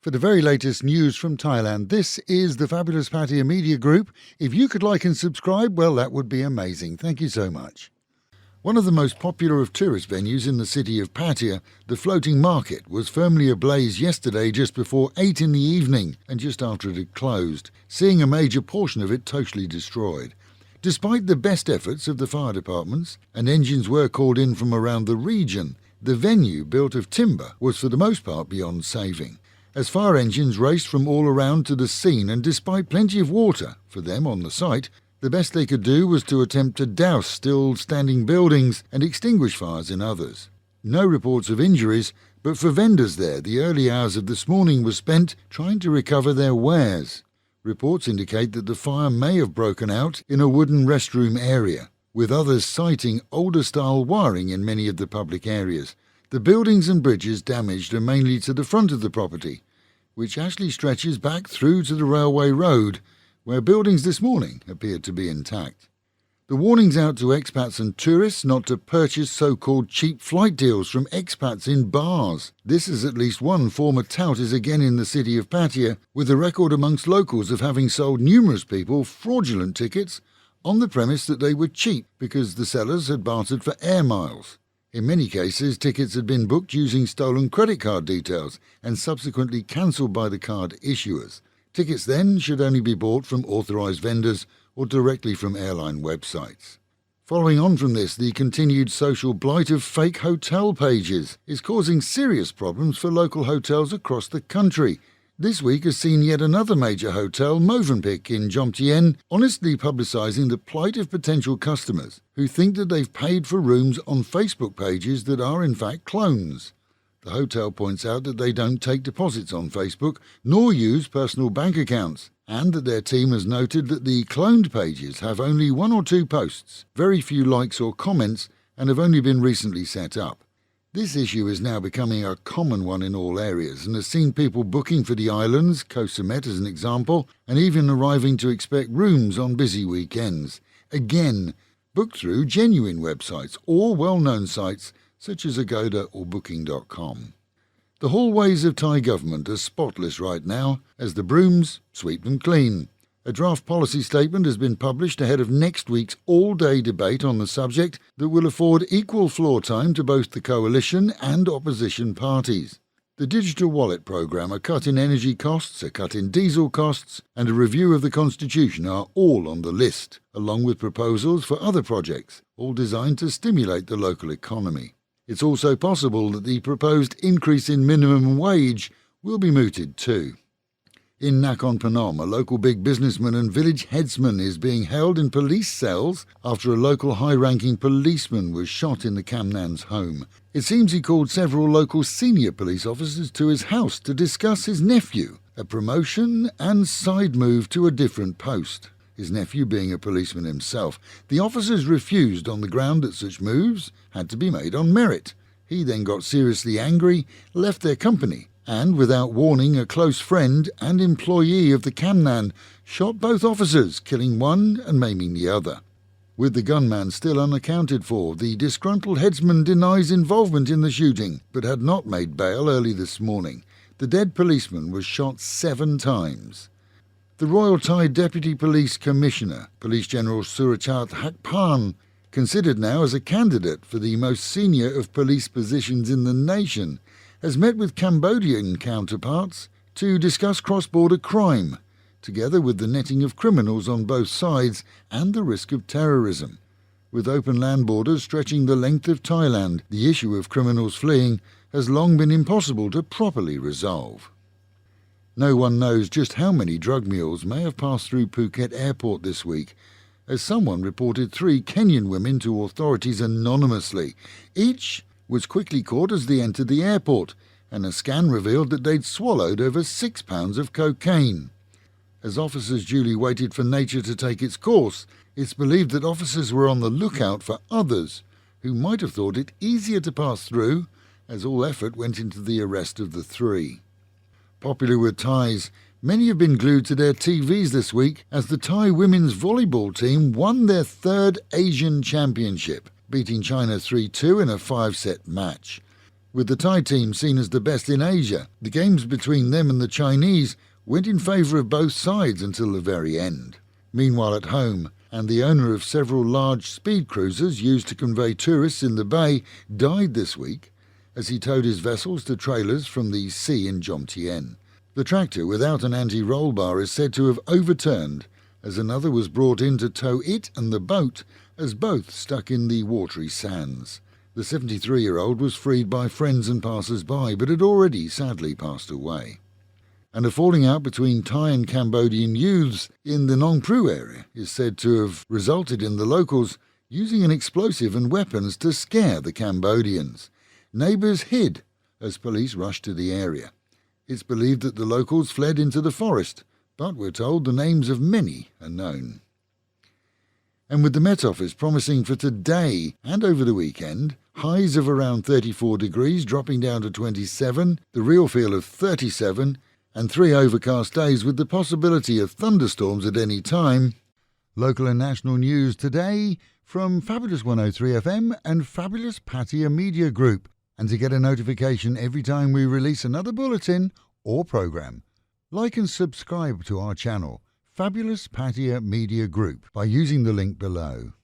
For the very latest news from Thailand, this is the Fabulous Pattaya Media Group. If you could like and subscribe, well, that would be amazing. Thank you so much. One of the most popular of tourist venues in the city of Pattaya, the Floating Market, was firmly ablaze yesterday just before 8 in the evening and just after it had closed, seeing a major portion of it totally destroyed. Despite the best efforts of the fire departments, and engines were called in from around the region, the venue, built of timber, was for the most part beyond saving. As fire engines raced from all around to the scene, and despite plenty of water for them on the site, the best they could do was to attempt to douse still standing buildings and extinguish fires in others. No reports of injuries, but for vendors there, the early hours of this morning were spent trying to recover their wares. Reports indicate that the fire may have broken out in a wooden restroom area, with others citing older-style wiring in many of the public areas. The buildings and bridges damaged are mainly to the front of the property, which actually stretches back through to the railway road, where buildings this morning appeared to be intact. The warnings out to expats and tourists not to purchase so-called cheap flight deals from expats in bars. This, as at least one former tout is again in the city of Pattaya, with a record amongst locals of having sold numerous people fraudulent tickets on the premise that they were cheap because the sellers had bartered for air miles. In many cases, tickets had been booked using stolen credit card details and subsequently cancelled by the card issuers. Tickets then should only be bought from authorised vendors or directly from airline websites. Following on from this, the continued social blight of fake hotel pages is causing serious problems for local hotels across the country. This week has seen yet another major hotel, Movenpick in Jomtien, honestly publicising the plight of potential customers who think that they've paid for rooms on Facebook pages that are in fact clones. The hotel points out that they don't take deposits on Facebook nor use personal bank accounts, and that their team has noted that the cloned pages have only 1 or 2 posts, very few likes or comments, and have only been recently set up. This issue is now becoming a common one in all areas and has seen people booking for the islands, Koh Samet as an example, and even arriving to expect rooms on busy weekends. Again, booked through genuine websites or well-known sites such as Agoda or Booking.com. The hallways of Thai government are spotless right now, as the brooms sweep them clean. A draft policy statement has been published ahead of next week's all-day debate on the subject that will afford equal floor time to both the coalition and opposition parties. The digital wallet programme, a cut in energy costs, a cut in diesel costs, and a review of the constitution are all on the list, along with proposals for other projects, all designed to stimulate the local economy. It's also possible that the proposed increase in minimum wage will be mooted too. In Nakhon Phanom, a local big businessman and village headsman is being held in police cells after a local high-ranking policeman was shot in the Kamnan's home. It seems he called several local senior police officers to his house to discuss his nephew, a promotion and side move to a different post. His nephew being a policeman himself, the officers refused on the ground that such moves had to be made on merit. He then got seriously angry, left their company, and, without warning, a close friend and employee of the Kamnan shot both officers, killing one and maiming the other. With the gunman still unaccounted for, the disgruntled headsman denies involvement in the shooting, but had not made bail early this morning. The dead policeman was shot 7 times. The Royal Thai Deputy Police Commissioner, Police General Surachat Hakpan, considered now as a candidate for the most senior of police positions in the nation, has met with Cambodian counterparts to discuss cross-border crime, together with the netting of criminals on both sides and the risk of terrorism. With open land borders stretching the length of Thailand, the issue of criminals fleeing has long been impossible to properly resolve. No one knows just how many drug mules may have passed through Phuket airport this week, as someone reported 3 Kenyan women to authorities anonymously. Each was quickly caught as they entered the airport, and a scan revealed that they'd swallowed over 6 pounds of cocaine. As officers duly waited for nature to take its course, it's believed that officers were on the lookout for others who might have thought it easier to pass through, as all effort went into the arrest of the 3. Popular with Thais, many have been glued to their TVs this week as the Thai women's volleyball team won their 3rd Asian Championship, beating China 3-2 in a 5-set match. With the Thai team seen as the best in Asia, the games between them and the Chinese went in favour of both sides until the very end. Meanwhile at home, and the owner of several large speed cruisers used to convey tourists in the bay died this week as he towed his vessels to trailers from the sea in Jomtien. The tractor without an anti-roll bar is said to have overturned as another was brought in to tow it and the boat as both stuck in the watery sands. The 73-year-old was freed by friends and passers-by but had already sadly passed away. And a falling out between Thai and Cambodian youths in the Nong Pru area is said to have resulted in the locals using an explosive and weapons to scare the Cambodians. Neighbours hid as police rushed to the area. It's believed that the locals fled into the forest, but we're told the names of many are known. And with the Met Office promising for today and over the weekend, highs of around 34 degrees dropping down to 27, the real feel of 37, and 3 overcast days with the possibility of thunderstorms at any time. Local and national news today from Fabulous 103 FM and Fabulous Pattaya Media Group. And to get a notification every time we release another bulletin or programme, like and subscribe to our channel, Fabulous Pattaya Media Group, by using the link below.